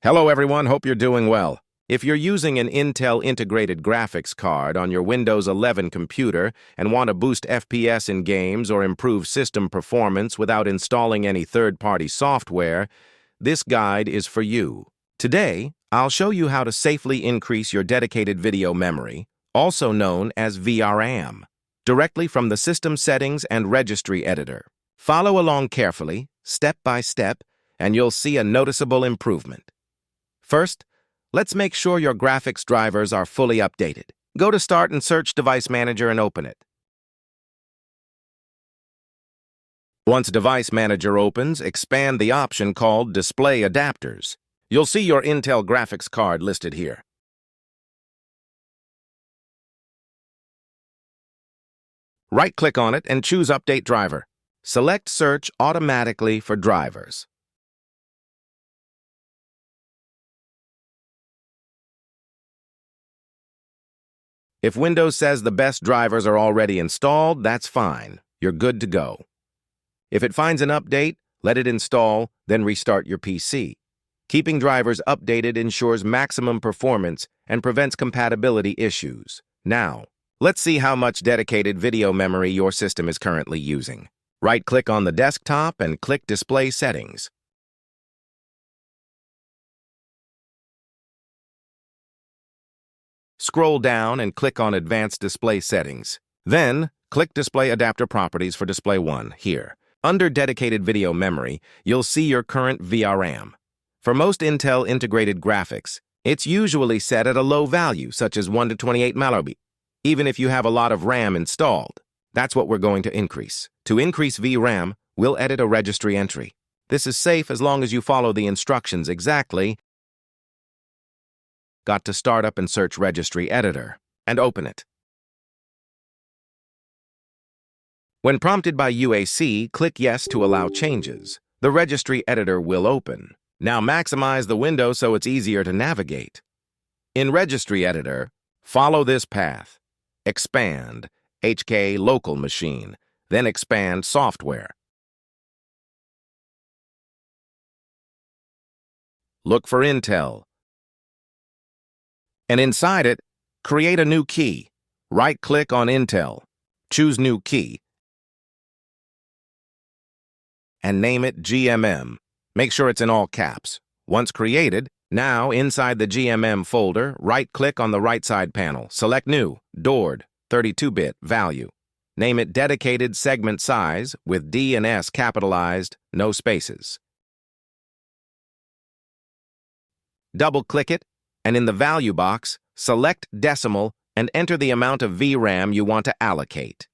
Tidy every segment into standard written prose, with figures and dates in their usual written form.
Hello everyone, hope you're doing well. If you're using an Intel integrated graphics card on your Windows 11 computer and want to boost FPS in games or improve system performance without installing any third-party software, this guide is for you. Today, I'll show you how to safely increase your dedicated video memory, also known as VRAM, directly from the System Settings and Registry editor. Follow along carefully, step by step, and you'll see a noticeable improvement. First, let's make sure your graphics drivers are fully updated. Go to Start and Search Device Manager and open it. Once Device Manager opens, expand the option called Display Adapters. You'll see your Intel graphics card listed here. Right-click on it and choose Update Driver. Select Search automatically for drivers. If Windows says the best drivers are already installed, that's fine. You're good to go. If it finds an update, let it install, then restart your PC. Keeping drivers updated ensures maximum performance and prevents compatibility issues. Now, let's see how much dedicated video memory your system is currently using. Right-click on the desktop and click Display Settings. Scroll down and click on Advanced Display Settings. Then, click Display Adapter Properties for Display 1 here. Under Dedicated Video Memory, you'll see your current VRAM. For most Intel integrated graphics, it's usually set at a low value, such as 1 to 28 MB, even if you have a lot of RAM installed. That's what we're going to increase. To increase VRAM, we'll edit a registry entry. This is safe as long as you follow the instructions exactly. Got to start up and search Registry Editor and open it. When prompted by UAC, click Yes to allow changes. The Registry Editor will open. Now maximize the window so it's easier to navigate. In Registry Editor, follow this path. Expand, HK Local Machine, then expand Software. Look for Intel. And inside it, create a new key. Right-click on Intel, choose New Key, and name it GMM. Make sure it's in all caps. Once created, now inside the GMM folder, right-click on the right side panel, select New, DORD, 32-bit value. Name it Dedicated Segment Size with D and S capitalized, no spaces. Double-click it, and in the value box, select decimal and enter the amount of VRAM you want to allocate.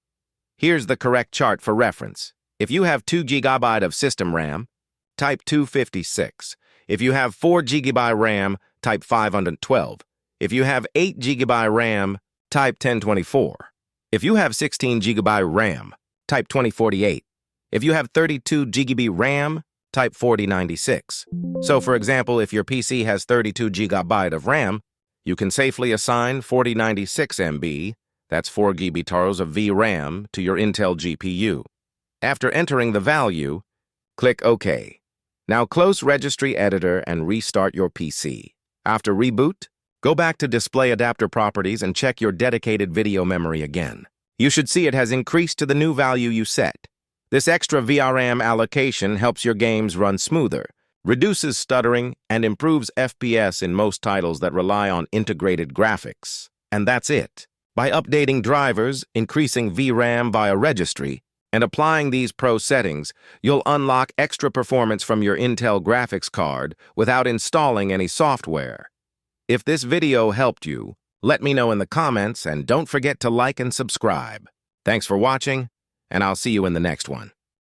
Here's the correct chart for reference. If you have 2 GB of system RAM, type 256. If you have 4 GB RAM, type 512. If you have 8 GB RAM, type 1024. If you have 16 GB RAM, type 2048. If you have 32 GB RAM, type 4096. So, for example, if your PC has 32 GB of RAM, you can safely assign 4096 MB, that's 4 GB of VRAM, to your Intel GPU. After entering the value, click OK. Now close Registry Editor and restart your PC. After reboot, go back to Display Adapter Properties and check your dedicated video memory again. You should see it has increased to the new value you set. This extra VRAM allocation helps your games run smoother, reduces stuttering, and improves FPS in most titles that rely on integrated graphics. And that's it. By updating drivers, increasing VRAM via registry, and applying these pro settings, you'll unlock extra performance from your Intel graphics card without installing any software. If this video helped you, let me know in the comments and don't forget to like and subscribe. Thanks for watching, and I'll see you in the next one.